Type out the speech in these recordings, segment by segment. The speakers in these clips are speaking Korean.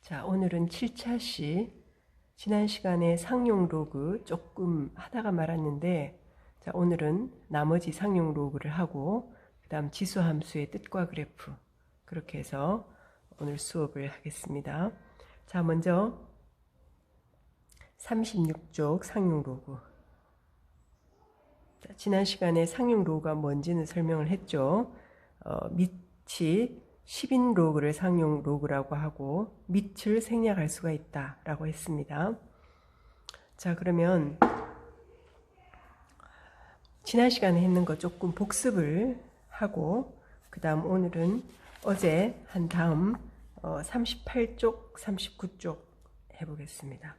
자, 오늘은 7차 시 지난 시간에 상용 로그 조금 하다가 말았는데, 자, 오늘은 나머지 상용 로그를 하고 그 다음 지수 함수의 뜻과 그래프, 그렇게 해서 오늘 수업을 하겠습니다. 자, 먼저 36쪽 상용 로그. 자, 지난 시간에 상용 로그가 뭔지는 설명을 했죠. 밑이 10인 로그를 상용 로그라고 하고 밑을 생략할 수가 있다라고 했습니다. 자, 그러면 지난 시간에 했는 거 조금 복습을 하고 그 다음 오늘은 어제 한 다음 38쪽, 39쪽 해보겠습니다.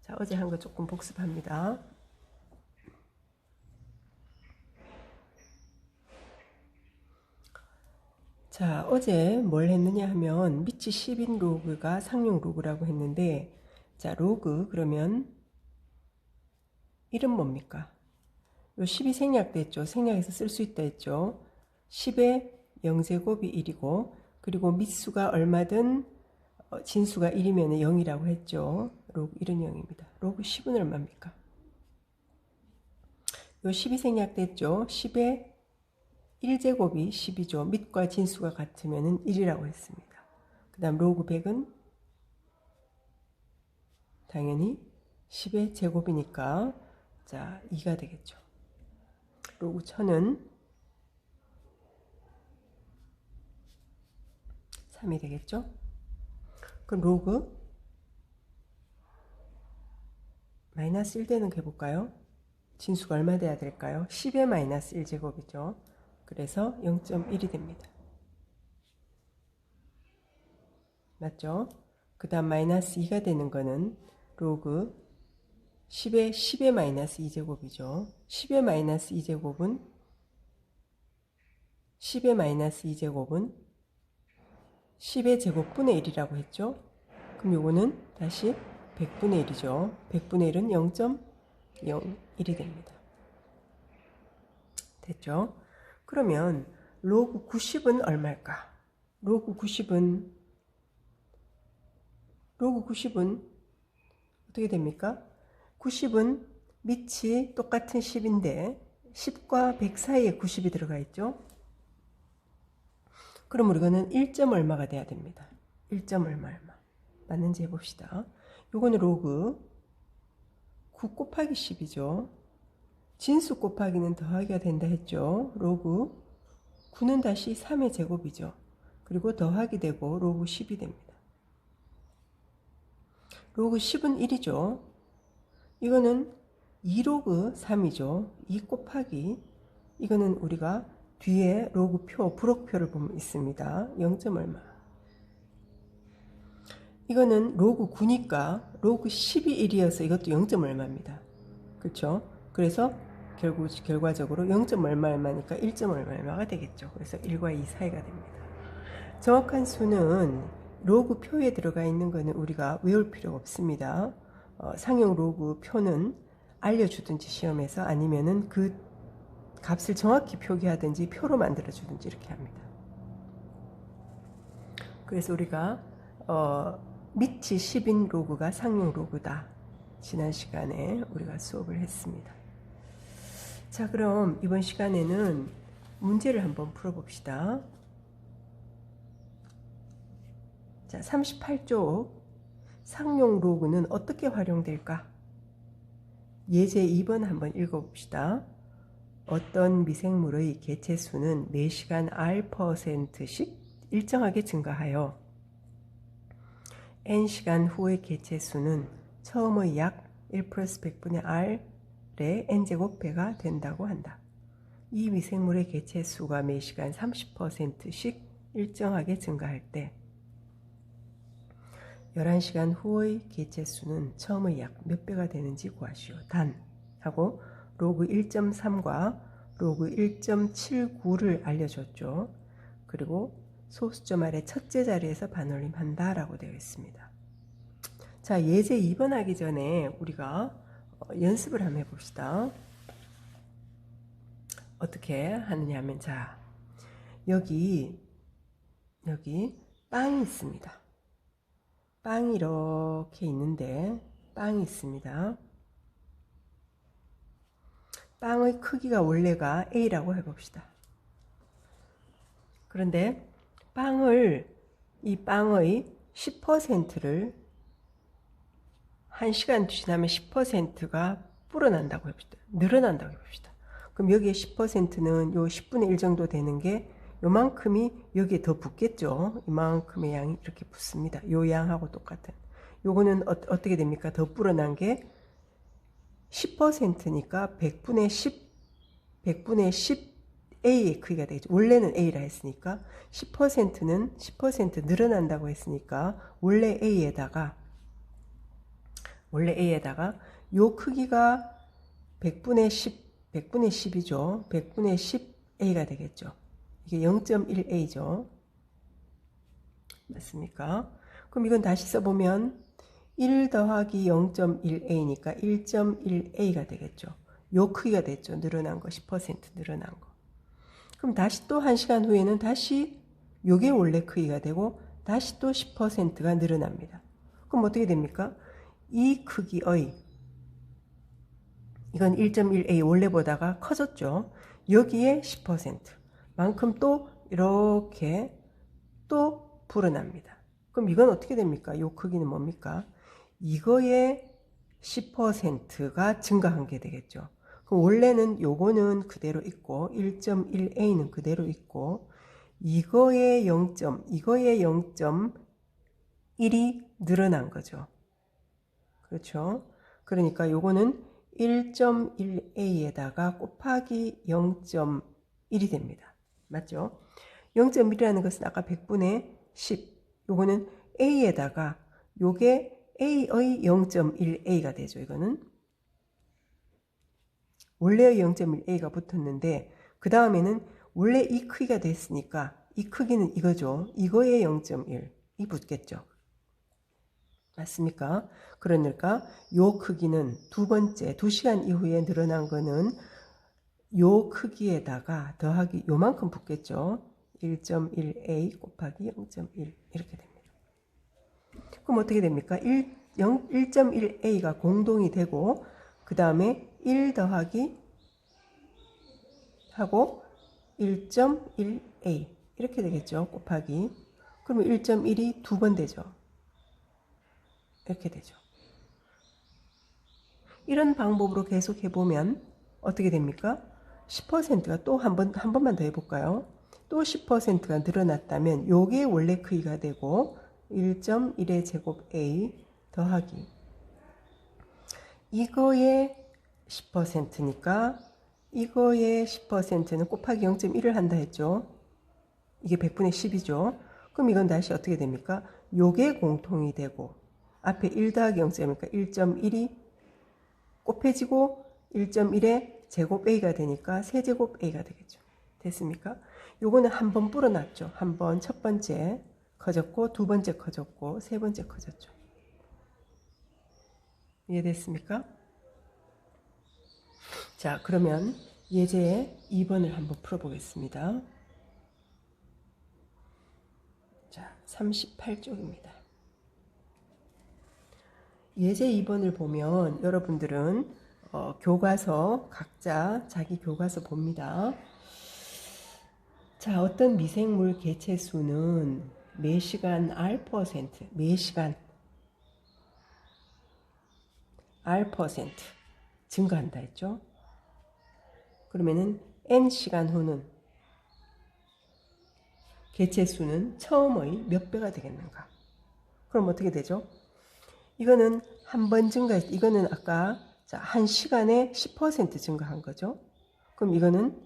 자, 어제 한 거 조금 복습합니다. 자, 어제 뭘 했느냐 하면 밑이 10인 로그가 상용 로그라고 했는데, 자, 로그 그러면 이름 뭡니까? 요 10이 생략됐죠. 생략해서 쓸 수 있다 했죠. 10의 0제곱이 1이고, 그리고 밑수가 얼마든 진수가 1이면 0이라고 했죠. 로그 1은 0입니다. 로그 10은 얼마입니까? 요 10이 생략됐죠. 10의 1제곱이 10이죠. 밑과 진수가 같으면 1이라고 했습니다. 그 다음 로그 100은 당연히 10의 제곱이니까 자 2가 되겠죠. 로그 1000은 3이 되겠죠. 그럼 로그 마이너스 1되는 거 해볼까요? 진수가 얼마 돼야 될까요? 10의 마이너스 1제곱이죠. 그래서 0.1이 됩니다. 맞죠? 그 다음 마이너스 2가 되는 거는 로그 10의 마이너스 2제곱이죠. 10의 마이너스 2제곱은 10의 마이너스 2제곱은 10의 제곱분의 1이라고 했죠. 그럼 요거는 다시 100분의 1이죠. 100분의 1은 0.01이 됩니다. 됐죠? 그러면 로그 90은 얼마일까? 로그 90은 어떻게 됩니까? 90은 밑이 똑같은 10인데 10과 100 사이에 90이 들어가 있죠. 그럼 우리가는 1점 얼마가 돼야 됩니다. 1점 얼마 맞는지 해봅시다. 요거는 로그 9 곱하기 10이죠. 진수 곱하기는 더하기가 된다 했죠. 로그 9는 다시 3의 제곱이죠. 그리고 더하기 되고 로그 10이 됩니다. 로그 10은 1이죠. 이거는 2로그 3이죠. 2 곱하기 이거는 우리가 뒤에 로그 표, 부록표를 보면 있습니다. 0. 얼마. 이거는 로그 9니까 로그 10이 1이어서 이것도 0. 얼마입니다. 그렇죠? 그래서 결과적으로 0. 얼마니까 1. 얼마가 되겠죠. 그래서 1과 2 사이가 됩니다. 정확한 수는 로그 표에 들어가 있는 거는 우리가 외울 필요가 없습니다. 상용 로그 표는 알려주든지 시험에서 아니면은 그 값을 정확히 표기하든지 표로 만들어 주든지 이렇게 합니다. 그래서 우리가 밑이 10인 로그가 상용 로그다. 지난 시간에 우리가 수업을 했습니다. 자, 그럼 이번 시간에는 문제를 한번 풀어봅시다. 자, 38쪽 상용 로그는 어떻게 활용될까? 예제 2번 한번 읽어봅시다. 어떤 미생물의 개체수는 매시간 R%씩 일정하게 증가하여 N시간 후의 개체수는 처음의 약 1 플러스 100분의 R의 N제곱 배가 된다고 한다. 이 미생물의 개체수가 매시간 30%씩 일정하게 증가할 때 11시간 후의 개체수는 처음의 약 몇 배가 되는지 구하시오. 단 하고 로그 1.3과 로그 1.79를 알려줬죠. 그리고 소수점 아래 첫째 자리에서 반올림한다 라고 되어 있습니다. 자, 예제 2번 하기 전에 우리가 연습을 한번 해봅시다. 어떻게 하느냐 하면, 자, 여기 땅이 있습니다. 빵이 이렇게 있는데 빵이 있습니다. 빵의 크기가 원래가 A라고 해봅시다. 그런데 이 빵의 10%를 1시간 지나면 10%가 불어난다고 해봅시다. 늘어난다고 해봅시다. 그럼 여기에 10%는 요 10분의 1 정도 되는 게 요만큼이 여기에 더 붙겠죠. 이만큼의 양이 이렇게 붙습니다. 요 양하고 똑같은. 요거는 어떻게 됩니까? 더 불어난 게 10%니까 100분의 10 A의 크기가 되겠죠. 원래는 A라 했으니까 10%는 10% 늘어난다고 했으니까 원래 A에다가 요 크기가 100분의 10이죠. 100분의 10A가 되겠죠. 이게 0.1A죠. 맞습니까? 그럼 이건 다시 써보면 1 더하기 0.1A니까 1.1A가 되겠죠. 요 크기가 됐죠. 늘어난 거, 10% 늘어난 거. 그럼 다시 또 1시간 후에는 다시 요게 원래 크기가 되고 다시 또 10%가 늘어납니다. 그럼 어떻게 됩니까? 이 크기의 이건 1.1A 원래보다가 커졌죠. 여기에 10% 만큼 또 이렇게 또 불어납니다. 그럼 이건 어떻게 됩니까? 이 크기는 뭡니까? 이거의 10%가 증가한 게 되겠죠. 그럼 원래는 요거는 그대로 있고 1.1A는 그대로 있고 이거의 0.1이 늘어난 거죠. 그렇죠? 그러니까 요거는 1.1A에다가 곱하기 0.1이 됩니다. 맞죠? 0.1이라는 것은 아까 100분의 10. 요거는 A에다가 요게 A의 0.1A가 되죠. 이거는 원래의 0.1A가 붙었는데 그 다음에는 원래 이 크기가 됐으니까 이 크기는 이거죠. 이거의 0.1이 붙겠죠. 맞습니까? 그러니까 요 크기는 두 번째 2시간 이후에 늘어난 거는 요 크기에다가 더하기 요만큼 붙겠죠. 1.1A 곱하기 0.1 이렇게 됩니다. 그럼 어떻게 됩니까? 1.1A가 공동이 되고 그 다음에 1 더하기 하고 1.1A 이렇게 되겠죠. 곱하기. 그러면 1.1이 두 번 되죠. 이렇게 되죠. 이런 방법으로 계속 해보면 어떻게 됩니까? 10%가 또 한 번만 더 해볼까요? 또 10%가 늘어났다면 요게 원래 크기가 되고 1.1의 제곱 A 더하기 이거의 10%니까 이거의 10%는 곱하기 0.1을 한다 했죠. 이게 100분의 10이죠. 그럼 이건 다시 어떻게 됩니까? 요게 공통이 되고 앞에 1 더하기 0.1이니까 1.1이 곱해지고 1.1의 제곱 A가 되니까 세제곱 A가 되겠죠. 됐습니까? 요거는 한 번 불어났죠. 한 번 첫 번째 커졌고 두 번째 커졌고 세 번째 커졌죠. 이해됐습니까? 자, 그러면 예제 2번을 한번 풀어보겠습니다. 자, 38쪽입니다. 예제 2번을 보면 여러분들은 교과서 각자 자기 교과서 봅니다. 자, 어떤 미생물 개체 수는 매시간 R%, 매시간 R% 증가한다 했죠. 그러면은 N시간 후는 개체 수는 처음의 몇 배가 되겠는가? 그럼 어떻게 되죠? 이거는 한 번 증가했, 이거는 아까 한 시간에 10% 증가한 거죠. 그럼 이거는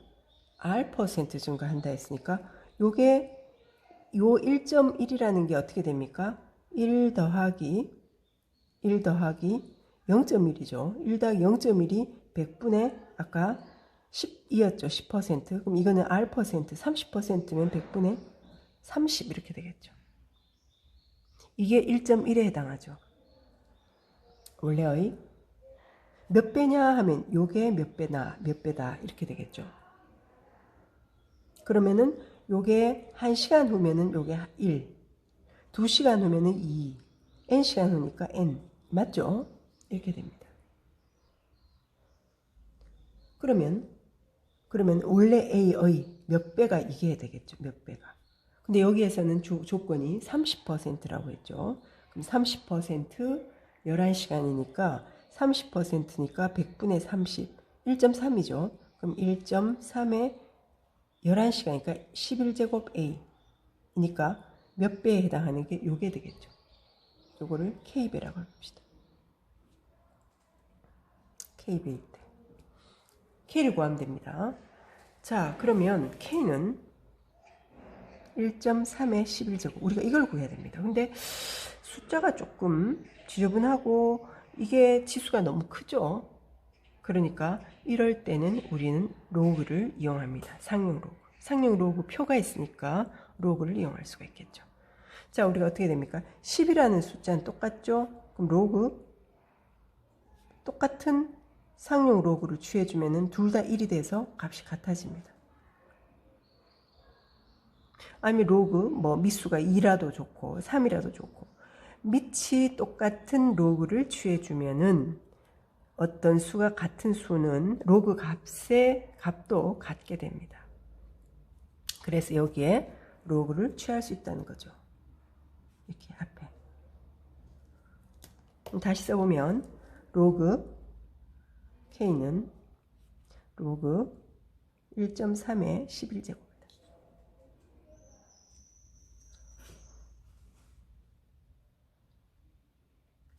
R% 증가한다 했으니까 요게 요 1.1이라는 게 어떻게 됩니까? 1 더하기 0.1이죠. 1 더하기 0.1이 100분의 아까 10이었죠. 10%. 그럼 이거는 R%, 30%면 100분의 30 이렇게 되겠죠. 이게 1.1에 해당하죠. 원래의 몇 배냐 하면 요게 몇 배다 이렇게 되겠죠. 그러면은 요게 1시간 후면은 요게 1, 2시간 후면은 2, n시간 후니까 n. 맞죠? 이렇게 됩니다. 그러면 원래 A의 몇 배가 이겨야 되겠죠. 몇 배가. 근데 여기에서는 조건이 30%라고 했죠. 그럼 30% 11시간이니까 30%니까 100분의 30, 1.3이죠. 그럼 1.3에 11시간이니까 11제곱 A니까 몇 배에 해당하는 게 요게 되겠죠. 요거를 K배라고 합시다. K배 때 K를 구하면 됩니다. 자, 그러면 K는 1.3에 11제곱. 우리가 이걸 구해야 됩니다. 근데 숫자가 조금 지저분하고 이게 지수가 너무 크죠. 그러니까 이럴 때는 우리는 로그를 이용합니다. 상용 로그. 상용 로그 표가 있으니까 로그를 이용할 수가 있겠죠. 자, 우리가 어떻게 됩니까? 10이라는 숫자는 똑같죠? 그럼 로그 똑같은 상용 로그를 취해주면은 둘 다 1이 돼서 값이 같아집니다. 아니면 로그 뭐 미수가 2라도 좋고 3이라도 좋고 밑이 똑같은 로그를 취해주면은 어떤 수가 같은 수는 로그 값의 값도 같게 됩니다. 그래서 여기에 로그를 취할 수 있다는 거죠. 이렇게 앞에. 다시 써보면 로그 K는 로그 1.3의 11제곱.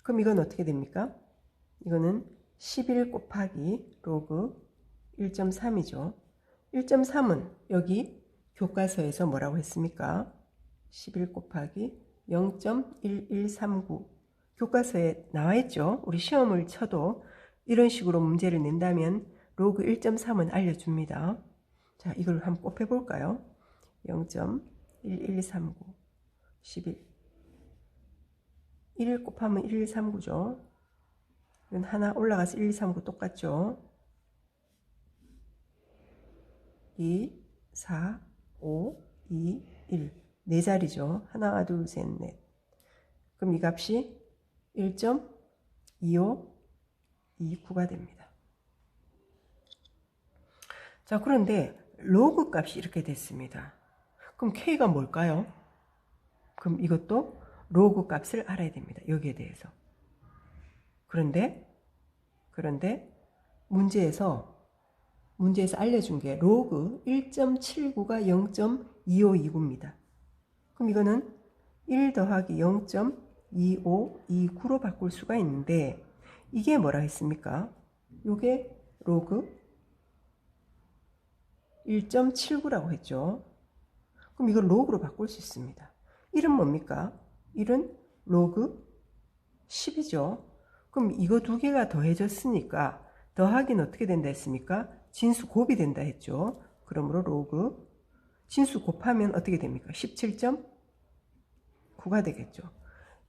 그럼 이건 어떻게 됩니까? 이거는 11 곱하기 로그 1.3이죠. 1.3은 여기 교과서에서 뭐라고 했습니까? 11 곱하기 0.1139 교과서에 나와 있죠. 우리 시험을 쳐도 이런 식으로 문제를 낸다면 로그 1.3은 알려줍니다. 자, 이걸 한번 곱해 볼까요? 0.1139 11 1 곱하면 1139죠. 이건 하나 올라가서 1239 똑같죠. 2, 4, 5, 2, 1 네 자리죠. 하나, 둘, 셋, 넷. 그럼 이 값이 1.2529가 됩니다. 자, 그런데 로그 값이 이렇게 됐습니다. 그럼 K가 뭘까요? 그럼 이것도 로그 값을 알아야 됩니다. 여기에 대해서. 그런데 문제에서 알려준 게 로그 1.79가 0.2529입니다. 그럼 이거는 1 더하기 0.2529로 바꿀 수가 있는데 이게 뭐라 했습니까? 이게 로그 1.79라고 했죠. 그럼 이걸 로그로 바꿀 수 있습니다. 1은 뭡니까? 1은 로그 10이죠. 그럼 이거 두 개가 더해졌으니까 더하기는 어떻게 된다 했습니까? 진수 곱이 된다 했죠. 그러므로 로그 진수 곱하면 어떻게 됩니까? 17.9가 되겠죠.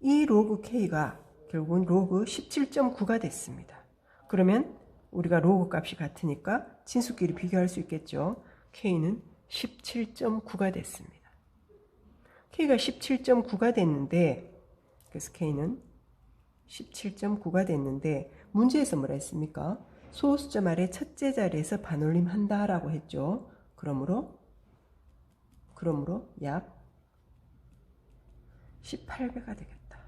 이 로그 K가 결국은 로그 17.9가 됐습니다. 그러면 우리가 로그 값이 같으니까 진수끼리 비교할 수 있겠죠. K는 17.9가 됐습니다. K가 17.9가 됐는데 그래서 K는 17.9가 됐는데 문제에서 뭐라 했습니까? 소수점 아래 첫째 자리에서 반올림 한다라고 했죠. 그러므로 약 18배가 되겠다.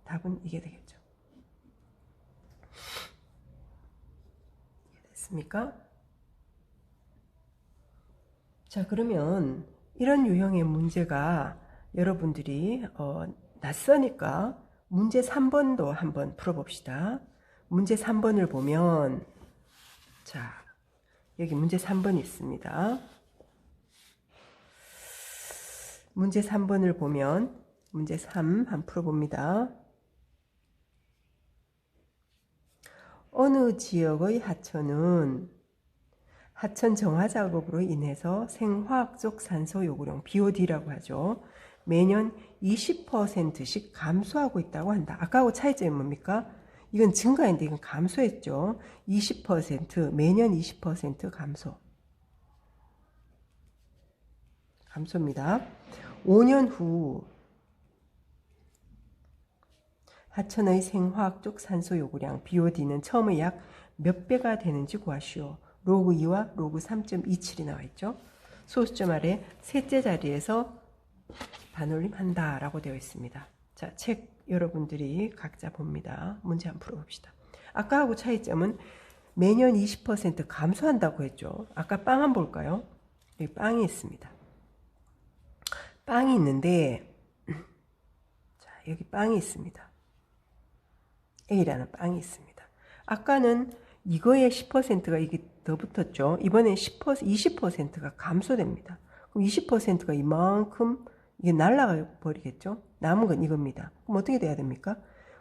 답은 이게 되겠죠. 이해됐습니까? 자, 그러면 이런 유형의 문제가 여러분들이 낯서니까 문제 3번도 한번 풀어봅시다. 문제 3번을 보면 자, 여기 문제 3번이 있습니다. 문제 3번을 보면 문제 3 한번 풀어봅니다. 어느 지역의 하천은 하천 정화 작업으로 인해서 생화학적 산소 요구량 BOD라고 하죠. 매년 20%씩 감소하고 있다고 한다. 아까하고 차이점이 뭡니까? 이건 증가인데 이건 감소했죠. 20% 매년 20% 감소입니다. 5년 후 하천의 생화학적 산소 요구량 BOD는 처음의 약 몇 배가 되는지 구하시오. 로그 2와 로그 3.27이 나와 있죠. 소수점 아래 셋째 자리에서 반올림한다 라고 되어 있습니다. 자, 책 여러분들이 각자 봅니다. 문제 한번 풀어봅시다. 아까하고 차이점은 매년 20% 감소한다고 했죠. 아까 빵 한번 볼까요? 여기 빵이 있습니다. 빵이 있는데 자, 여기 빵이 있습니다. A라는 빵이 있습니다. 아까는 이거에 10%가 이게 더 붙었죠. 이번엔 20%가 감소됩니다. 그럼 20%가 이만큼 이게 날아가 버리겠죠. 남은 건 이겁니다. 그럼 어떻게 돼야 됩니까?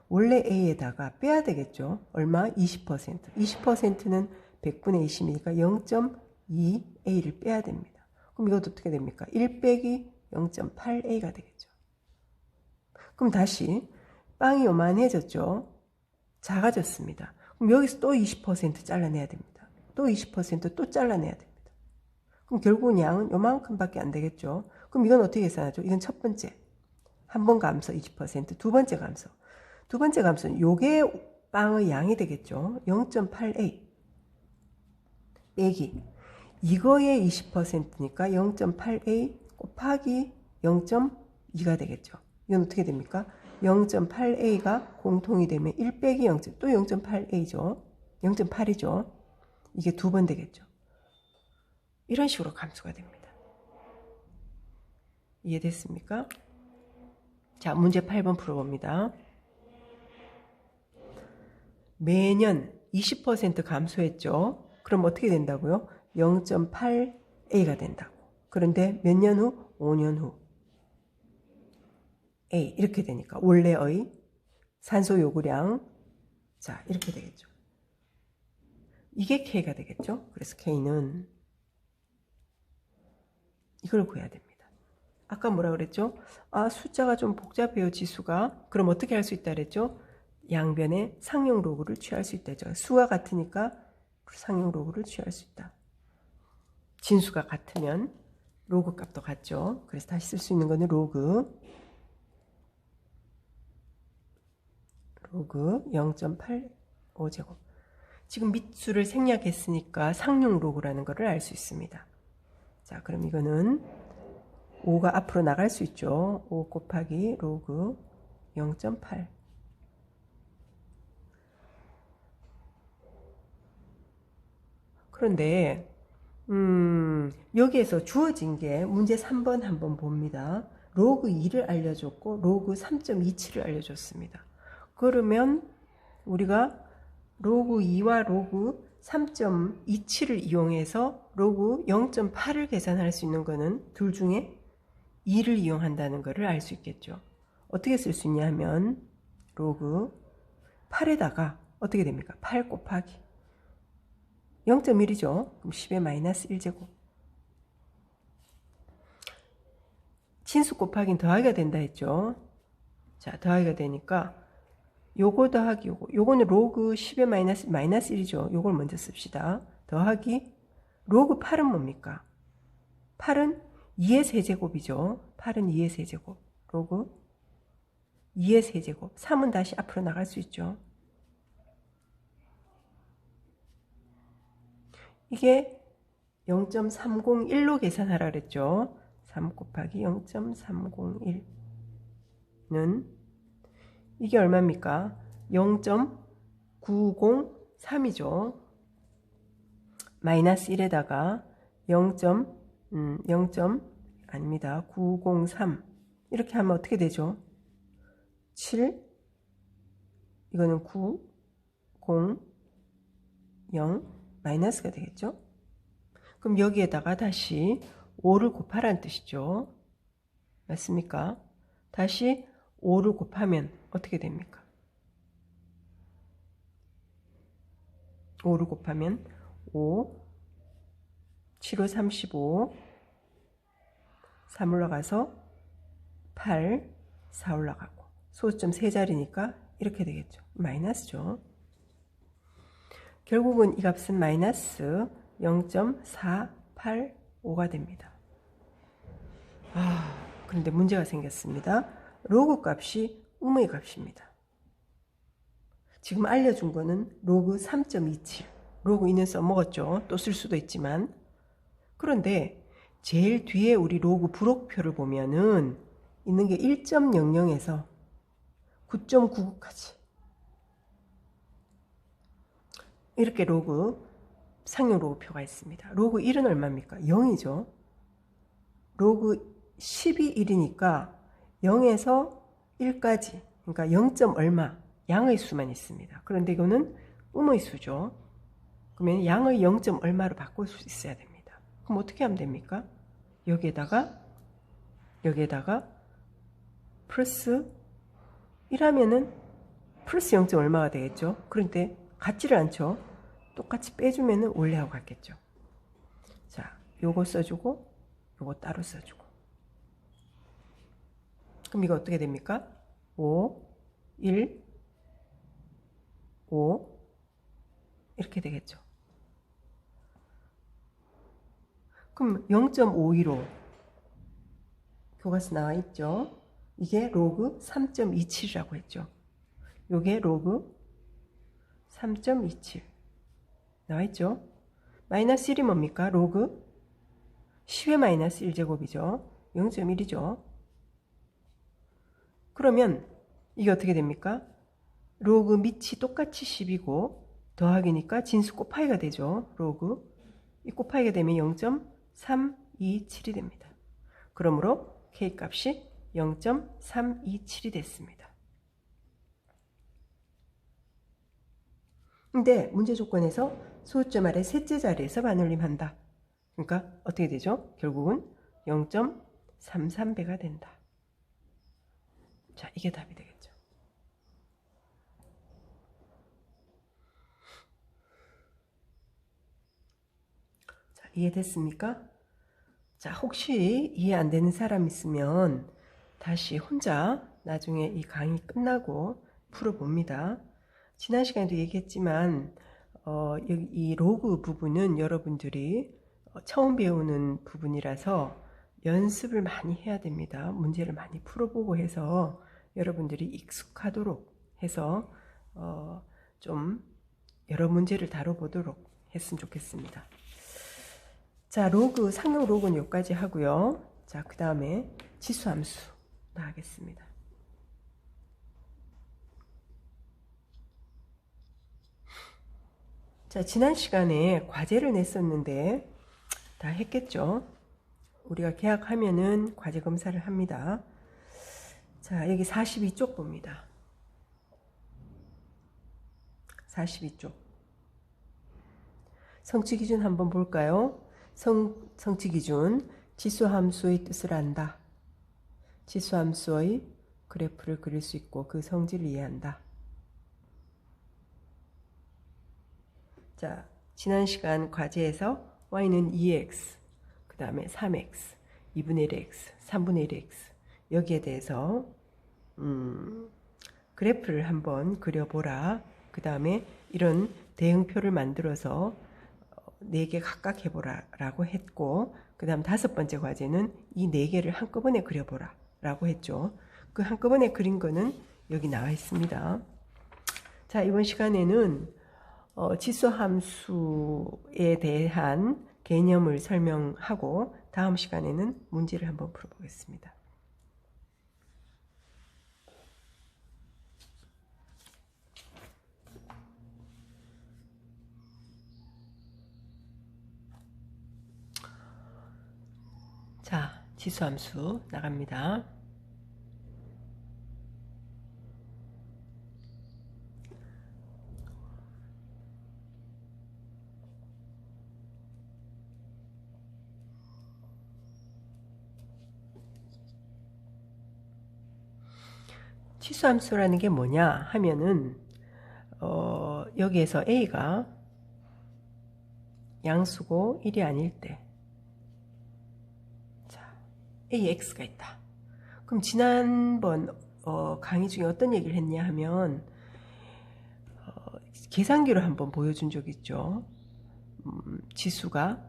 원래 A에다가 빼야 되겠죠. 얼마? 20%. 20%는 100분의 20이니까 0.2 A를 빼야 됩니다. 그럼 이것도 어떻게 됩니까? 1 빼기 0.8 A가 되겠죠. 그럼 다시 빵이 요만해졌죠. 작아졌습니다. 그럼 여기서 또 20% 잘라내야 됩니다. 또 20% 잘라내야 됩니다. 그럼 결국은 양은 요만큼밖에 안 되겠죠. 그럼 이건 어떻게 계산하죠? 이건 첫 번째. 한 번 감소 20%, 두 번째 감소. 두 번째 감소는 요게 빵의 양이 되겠죠. 0.8A 빼기 이거의 20%니까 0.8A 곱하기 0.2가 되겠죠. 이건 어떻게 됩니까? 0.8A가 공통이 되면 1 빼기 0, 또 0.8A죠. 0.8이죠. 이게 두 번 되겠죠. 이런 식으로 감소가 됩니다. 이해됐습니까? 자, 문제 8번 풀어봅니다. 매년 20% 감소했죠. 그럼 어떻게 된다고요? 0.8A가 된다고. 그런데 몇 년 후? 5년 후. A 이렇게 되니까 원래의 산소 요구량 자 이렇게 되겠죠. 이게 K가 되겠죠. 그래서 K는 이걸 구해야 됩니다. 아까 뭐라 그랬죠? 아 숫자가 좀 복잡해요 지수가. 그럼 어떻게 할 수 있다 그랬죠? 양변에 상용 로그를 취할 수 있다죠. 수가 같으니까 상용 로그를 취할 수 있다. 진수가 같으면 로그 값도 같죠. 그래서 다시 쓸 수 있는 거는 로그 0.85제곱. 지금 밑수를 생략했으니까 상용 로그라는 것을 알 수 있습니다. 자, 그럼 이거는 5가 앞으로 나갈 수 있죠. 5 곱하기 로그 0.8. 그런데 여기에서 주어진 게 문제 3번 한번 봅니다. 로그 2를 알려줬고 로그 3.27을 알려줬습니다. 그러면 우리가 로그 2와 로그 3.27을 이용해서 로그 0.8을 계산할 수 있는 거는 둘 중에 2를 이용한다는 것을 알 수 있겠죠. 어떻게 쓸 수 있냐 하면 로그 8에다가 어떻게 됩니까? 8 곱하기 0.1이죠. 그럼 10의 마이너스 1제곱. 진수 곱하기는 더하기가 된다 했죠. 자, 더하기가 되니까 요거 더하기 요거는 로그 10의 마이너스 1이죠. 요걸 먼저 씁시다. 더하기 로그 8은 뭡니까? 8은 2의 세제곱이죠. 8은 2의 세제곱. 로그 2의 세제곱. 3은 다시 앞으로 나갈 수 있죠. 이게 0.301로 계산하라 그랬죠. 3 곱하기 0.301는 이게 얼마입니까? 0.903이죠. 마이너스 1에다가 0. 아닙니다. 903 이렇게 하면 어떻게 되죠? 7 이거는 9 0 0 마이너스가 되겠죠? 그럼 여기에다가 다시 5를 곱하라는 뜻이죠. 맞습니까? 다시 5를 곱하면 어떻게 됩니까? 5를 곱하면 5, 7, 5, 35, 3 올라가서 8, 4 올라가고 소수점 3자리니까 이렇게 되겠죠. 마이너스죠. 결국은 이 값은 마이너스 0.485가 됩니다. 그런데 문제가 생겼습니다. 로그 값이 음의 값입니다. 지금 알려준 거는 로그 3.27. 로그 2는 써먹었죠. 또 쓸 수도 있지만. 그런데 제일 뒤에 우리 로그 부록표를 보면은 있는 게 1.00에서 9.99까지. 이렇게 로그, 상용 로그표가 있습니다. 로그 1은 얼마입니까? 0이죠. 로그 10이 1이니까 0에서 1까지, 그러니까 0. 얼마, 양의 수만 있습니다. 그런데 이거는 음의 수죠. 그러면 양의 0. 얼마로 바꿀 수 있어야 됩니다. 그럼 어떻게 하면 됩니까? 여기에다가 플러스 1하면은 플러스 0. 얼마가 되겠죠? 그런데 같지를 않죠. 똑같이 빼주면은 원래하고 같겠죠. 자, 요거 써주고 요거 따로 써주고. 그럼 이거 어떻게 됩니까? 5, 1, 5 이렇게 되겠죠. 그럼 0.52로 교과서 나와 있죠. 이게 로그 3.27이라고 했죠. 요게 로그 3.27 나와 있죠. 마이너스 1이 뭡니까? 로그 10의 마이너스 1제곱이죠. 0.1이죠. 그러면 이게 어떻게 됩니까? 로그 밑이 똑같이 10이고 더하기니까 진수 곱하기가 되죠. 로그 이 곱하기가 되면 0.327이 됩니다. 그러므로 K값이 0.327이 됐습니다. 근데 문제 조건에서 소수점 아래 셋째 자리에서 반올림한다. 그러니까 어떻게 되죠? 결국은 0.33배가 된다. 자, 이게 답이 되겠죠. 자, 이해됐습니까? 자, 혹시 이해 안 되는 사람 있으면 다시 혼자 나중에 이 강의 끝나고 풀어봅니다. 지난 시간에도 얘기했지만 여기 이 로그 부분은 여러분들이 처음 배우는 부분이라서 연습을 많이 해야 됩니다. 문제를 많이 풀어보고 해서 여러분들이 익숙하도록 해서 좀 여러 문제를 다뤄보도록 했으면 좋겠습니다. 자, 로그, 상용 로그는 여기까지 하고요. 자, 그 다음에 지수함수 나가겠습니다. 자, 지난 시간에 과제를 냈었는데 다 했겠죠? 우리가 계약하면은 과제 검사를 합니다. 자, 여기 42쪽 봅니다. 42쪽. 성취 기준 한번 볼까요? 성취 기준, 지수함수의 뜻을 안다. 지수함수의 그래프를 그릴 수 있고 그 성질을 이해한다. 자, 지난 시간 과제에서 y는 2x, 그 다음에 3x, 2분의 1x, 3분의 1x 여기에 대해서 그래프를 한번 그려보라. 그 다음에 이런 대응표를 만들어서 4개 각각 해보라 라고 했고, 그 다음 5번째 과제는 이 4개를 한꺼번에 그려보라 라고 했죠. 그 한꺼번에 그린 거는 여기 나와 있습니다. 자, 이번 시간에는 지수함수에 대한 개념을 설명하고 다음 시간에는 문제를 한번 풀어보겠습니다. 자, 지수함수 나갑니다. 치수함수라는 게 뭐냐 하면은 여기에서 a가 양수고 1이 아닐 때, 자, ax가 있다. 그럼 지난번 강의 중에 어떤 얘기를 했냐 하면 계산기로 한번 보여준 적 있죠. 지수가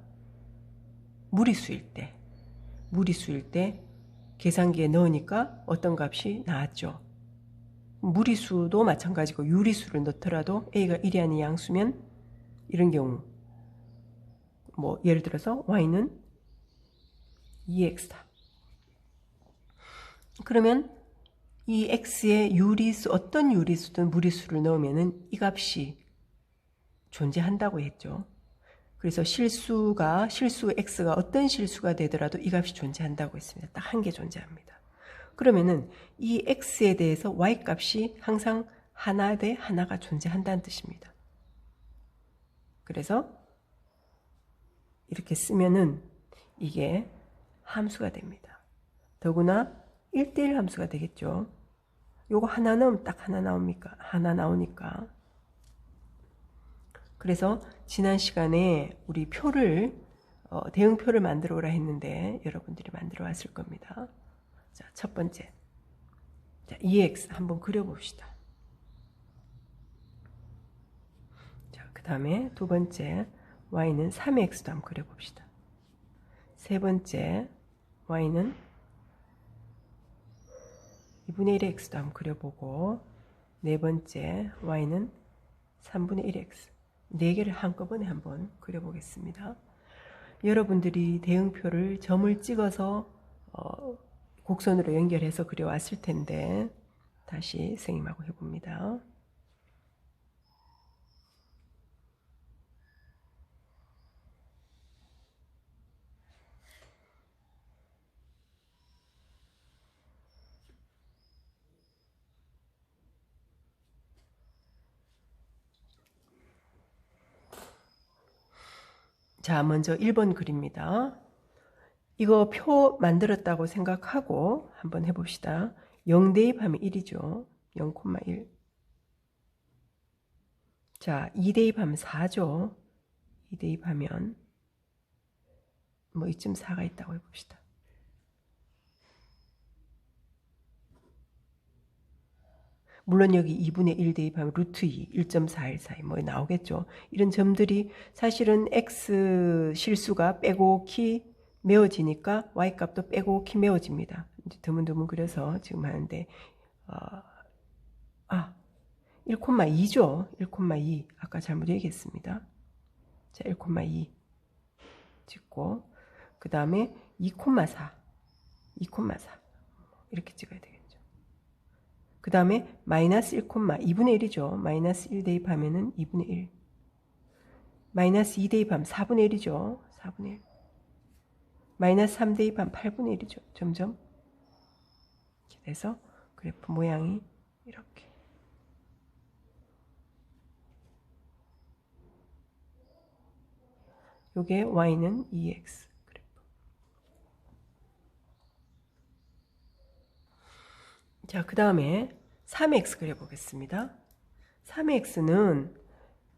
무리수일 때 계산기에 넣으니까 어떤 값이 나왔죠. 무리수도 마찬가지고 유리수를 넣더라도 A가 1이 아닌 양수면 이런 경우 뭐 예를 들어서 Y는 2X다. 그러면 이 X의 유리수, 어떤 유리수든 무리수를 넣으면은 이 값이 존재한다고 했죠. 그래서 실수 X가 어떤 실수가 되더라도 이 값이 존재한다고 했습니다. 딱 한 개 존재합니다. 그러면은 이 X에 대해서 Y 값이 항상 하나 대 하나가 존재한다는 뜻입니다. 그래서 이렇게 쓰면은 이게 함수가 됩니다. 더구나 1대1 함수가 되겠죠. 요거 하나 넣으면 딱 하나 나옵니까? 하나 나오니까. 그래서 지난 시간에 우리 표를 대응표를 만들어 오라 했는데 여러분들이 만들어 왔을 겁니다. 자, 첫 번째. 자, 2x 한번 그려 봅시다. 자, 그다음에 두 번째 y는 3x도 한번 그려 봅시다. 세 번째 y는 2분의 1의 x도 한번 그려보고, 네 번째 y는 3분의 1의 x. 네 개를 한꺼번에 한번 그려보겠습니다. 여러분들이 대응표를 점을 찍어서 곡선으로 연결해서 그려왔을 텐데 다시 선생님하고 해봅니다. 자, 먼저 1번 글입니다. 이거 표 만들었다고 생각하고 한번 해봅시다. 0 대입하면 1이죠. 0,1. 자, 2 대입하면 4죠. 2 대입하면 뭐 이쯤 4가 있다고 해봅시다. 물론 여기 2분의 1 대입하면 루트 2, 1.414 뭐 나오겠죠. 이런 점들이 사실은 x 실수가 빼곡히 메워지니까 y 값도 빼곡히 메워집니다. 이제 드문드문 그려서 지금 하는데 1,2죠. 1,2 아까 잘못 얘기했습니다. 자, 1,2 찍고 그 다음에 2,4 이렇게 찍어야 되겠죠. 그 다음에 마이너스 1,2분의 1이죠. 마이너스 1 대입하면은 2분의 1. 마이너스 2 대입하면 4분의 1이죠. 4분의 1. 마이너스 3 대입하면 8분의 1이죠. 점점 이렇게 돼서 그래프 모양이 이렇게. 요게 y는 2x 그래프. 자, 그 다음에 3x 그려보겠습니다. 3x는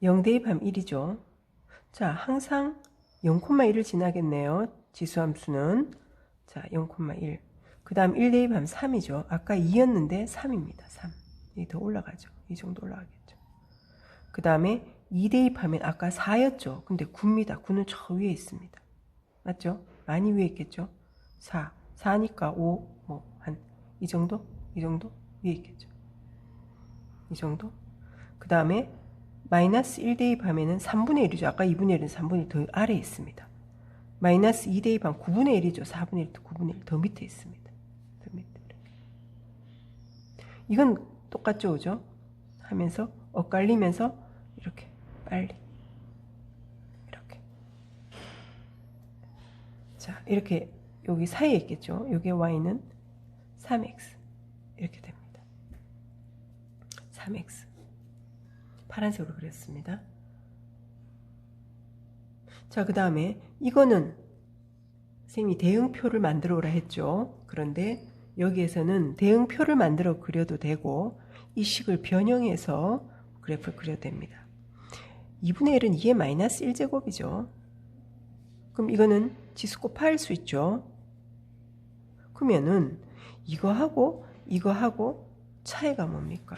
0 대입하면 1이죠. 자, 항상 0,1을 지나겠네요. 지수함수는. 자, 0,1. 그 다음 1 대입하면 3이죠. 아까 2였는데 3입니다. 3. 이 더 올라가죠. 이 정도 올라가겠죠. 그 다음에 2 대입하면 아까 4였죠. 근데 9입니다. 9는 저 위에 있습니다. 맞죠? 많이 위에 있겠죠? 4. 4니까 5, 뭐, 한, 이 정도? 이 정도? 위에 있겠죠. 이 정도? 그 다음에 마이너스 1 대입하면은 3분의 1이죠. 아까 2분의 1은 3분의 1 더 아래에 있습니다. 마이너스 2 대입하면 9분의 1이죠. 4분의 1도 9분의 1 더 밑에 있습니다. 더 밑에. 이건 똑같죠, 그죠? 하면서 엇갈리면서 이렇게 빨리 이렇게. 자, 이렇게 여기 사이에 있겠죠. 여기 y는 3x 이렇게 됩니다. 3x 파란색으로 그렸습니다. 자, 그 다음에 이거는 선생님이 대응표를 만들어 오라 했죠. 그런데 여기에서는 대응표를 만들어 그려도 되고 이 식을 변형해서 그래프를 그려도 됩니다. 2분의 1은 2의 마이너스 1제곱이죠. 그럼 이거는 지수 곱할 수 있죠. 그러면은 이거하고 차이가 뭡니까?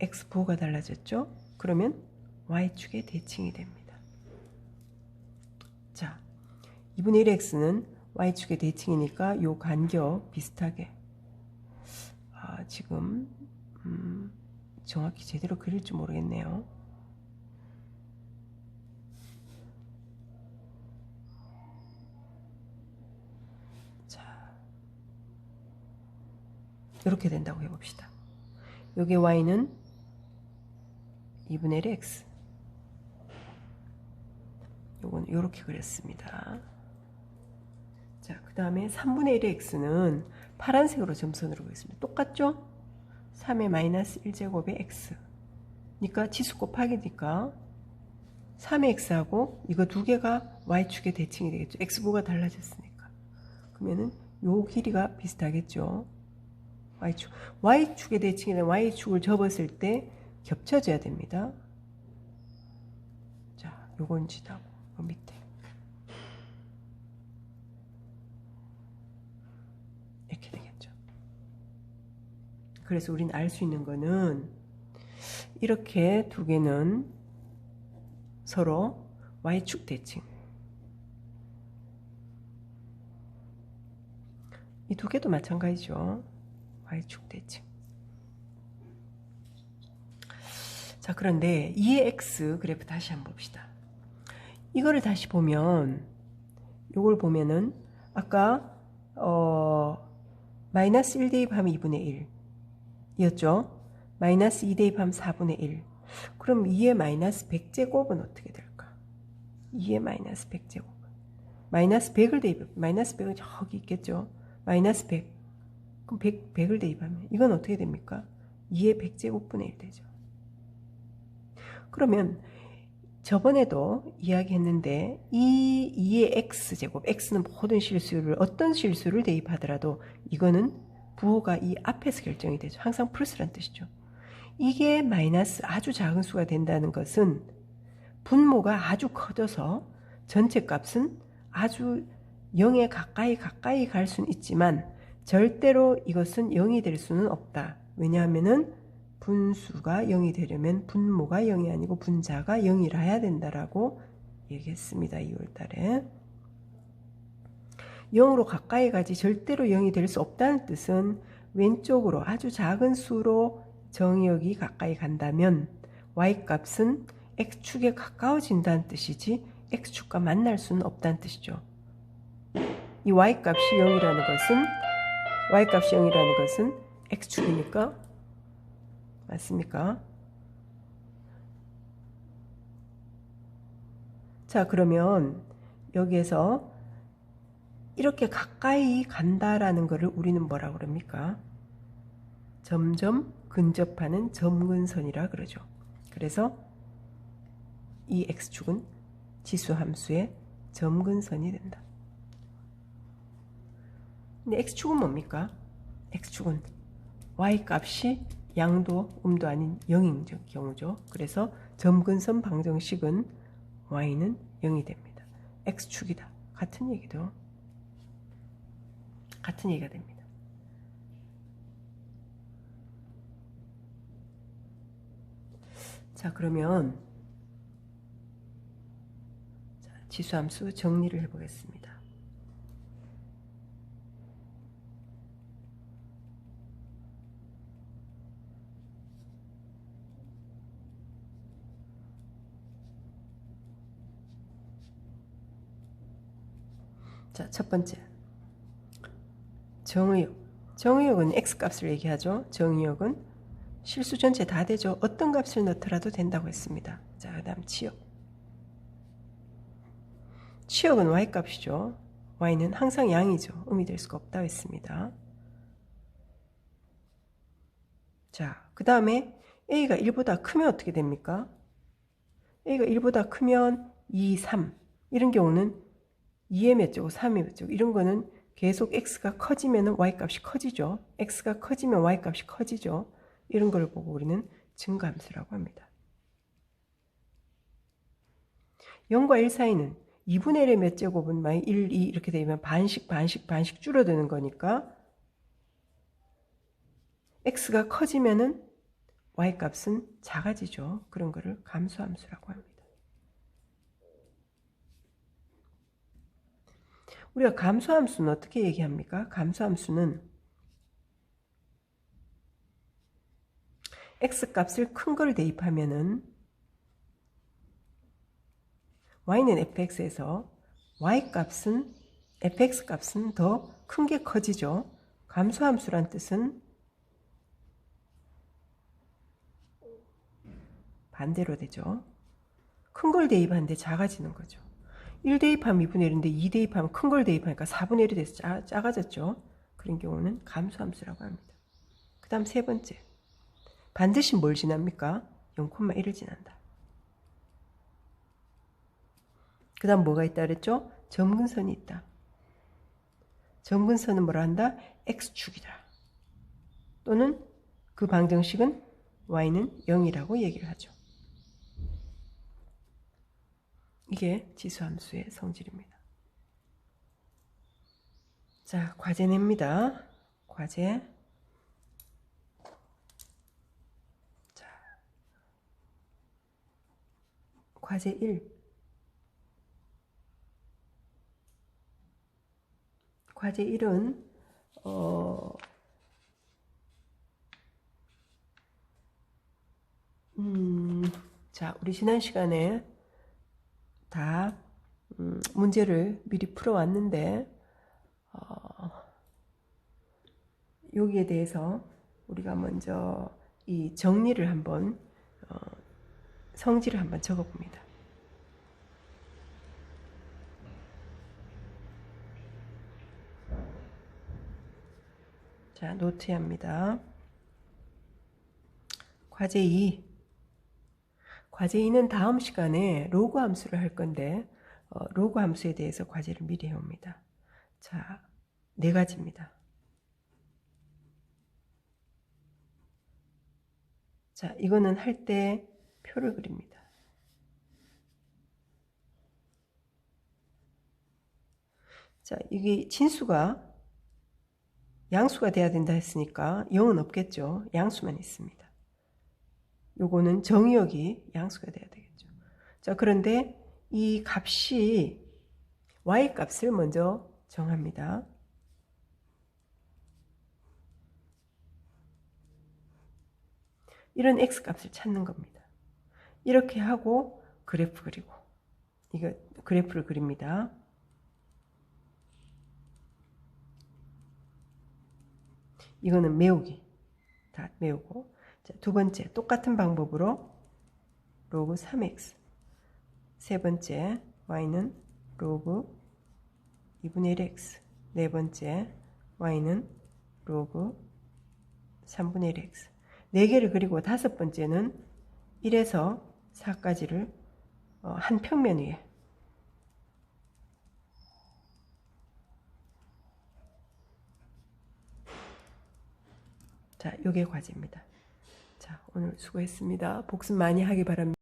x부호가 달라졌죠? 그러면 y축의 대칭이 됩니다. 자, 2분의 1x는 y축의 대칭이니까 요 간격 비슷하게 지금 정확히 제대로 그릴지 모르겠네요. 자, 이렇게 된다고 해봅시다. 요게 y는 2분의 1 x. 요건 이렇게 그렸습니다. 자, 그 다음에 3분의 1의 x는 파란색으로 점선으로 그렸습니다. 똑같죠? 3의 마이너스 1제곱의 x. 그러니까 지수 곱하기니까 3의 x하고 이거 두 개가 y축의 대칭이 되겠죠. x부가 달라졌으니까. 그러면은 요 길이가 비슷하겠죠. y축의 대칭이나 y축을 접었을 때 겹쳐져야 됩니다. 자, 요건 지나고 요 밑에 이렇게 되겠죠. 그래서 우리는 알 수 있는 거는 이렇게 두 개는 서로 y축 대칭. 이 두 개도 마찬가지죠. y축 대칭. 자, 그런데 2의 x 그래프 다시 한번 봅시다. 이거를 다시 보면 요걸 보면은 아까 마이너스 1 대입하면 2분의 1 이었죠. 마이너스 2 대입하면 4분의 1. 그럼 2의 마이너스 100제곱은 어떻게 될까? 2의 마이너스 100제곱. 마이너스 100을 대입하면 마이너스 100은 저기 있겠죠. 마이너스 100. 그럼 100을 대입하면 이건 어떻게 됩니까? 2의 100제곱분의 1 되죠. 그러면 저번에도 이야기했는데 이 2의 x제곱, x는 모든 실수를 어떤 실수를 대입하더라도 이거는 부호가 이 앞에서 결정이 되죠. 항상 플러스란 뜻이죠. 이게 마이너스 아주 작은 수가 된다는 것은 분모가 아주 커져서 전체 값은 아주 0에 가까이 갈 수는 있지만 절대로 이것은 0이 될 수는 없다. 왜냐하면은 분수가 0이 되려면 분모가 0이 아니고 분자가 0이라야 된다라고 얘기했습니다. 2월달에. 0으로 가까이 가지 절대로 0이 될 수 없다는 뜻은 왼쪽으로 아주 작은 수로 정의역이 가까이 간다면 y값은 x축에 가까워진다는 뜻이지 x축과 만날 수는 없다는 뜻이죠. 이 y값이 0이라는 것은 x축이니까 맞습니까? 자, 그러면 여기에서 이렇게 가까이 간다라는 것을 우리는 뭐라고 그럽니까? 점점 근접하는 점근선이라 그러죠. 그래서 이 x축은 지수함수의 점근선이 된다. 근데 x축은 뭡니까? x축은 y값이 양도 음도 아닌 0인 경우죠. 그래서 점근선 방정식은 y는 0이 됩니다. x축이다. 같은 얘기가 됩니다. 자, 그러면 지수함수 정리를 해보겠습니다. 자, 첫 번째 정의역. 정의역은 x값을 얘기하죠. 정의역은 실수 전체 다 되죠. 어떤 값을 넣더라도 된다고 했습니다. 자, 그 다음 치역. 치역은 y값이죠. y는 항상 양이죠. 음이 될 수가 없다고 했습니다. 자, 그 다음에 a가 1보다 크면 어떻게 됩니까? a가 1보다 크면 2, 3 이런 경우는 2의 몇 제곱, 3의 몇 제곱 이런 거는 계속 x가 커지면 y값이 커지죠. x가 커지면 y값이 커지죠. 이런 걸 보고 우리는 증가함수라고 합니다. 0과 1 사이는 2분의 1의 몇 제곱은 1, 2 이렇게 되면 반씩 줄어드는 거니까 x가 커지면은 y값은 작아지죠. 그런 거를 감소함수라고 합니다. 우리가 감소함수는 어떻게 얘기합니까? 감소함수는 x값을 큰 걸 대입하면은 y는 fx에서 y값은 fx값은 더 큰 게 커지죠. 감소함수란 뜻은 반대로 되죠. 큰 걸 대입하는데 작아지는 거죠. 1 대입하면 2분의 1인데 2 대입하면 큰 걸 대입하니까 4분의 1이 돼서 작아졌죠. 그런 경우는 감소함수라고 합니다. 그 다음 세 번째. 반드시 뭘 지납니까? 0,1을 지난다. 그 다음 뭐가 있다 그랬죠? 점근선이 있다. 점근선은 뭐라 한다? x축이다. 또는 그 방정식은 y는 0이라고 얘기를 하죠. 이게 지수함수의 성질입니다. 자, 과제 냅니다. 과제. 자, 과제 1. 과제 1은 자, 우리 지난 시간에 다 문제를 미리 풀어왔는데 여기에 대해서 우리가 먼저 이 정리를 한번 성질을 한번 적어봅니다. 자, 노트에 합니다. 과제 2. 과제 2는 다음 시간에 로그 함수를 할 건데 로그 함수에 대해서 과제를 미리 해옵니다. 자, 4가지입니다. 자, 이거는 할 때 표를 그립니다. 자, 이게 진수가 양수가 돼야 된다 했으니까 0은 없겠죠. 양수만 있습니다. 요거는 정의역이 양수가 돼야 되겠죠. 자, 그런데 이 값이 y 값을 먼저 정합니다. 이런 x 값을 찾는 겁니다. 이렇게 하고 그래프 그리고 이거 그래프를 그립니다. 이거는 메우기. 다 메우고. 자, 두 번째 똑같은 방법으로 로그 3x. 세 번째 y는 로그 2분의 1x. 네 번째 y는 로그 3분의 1x. 4개를 그리고 다섯 번째는 1에서 4까지를 한 평면 위에 자, 요게 과제입니다. 자, 오늘 수고했습니다. 복습 많이 하기 바랍니다.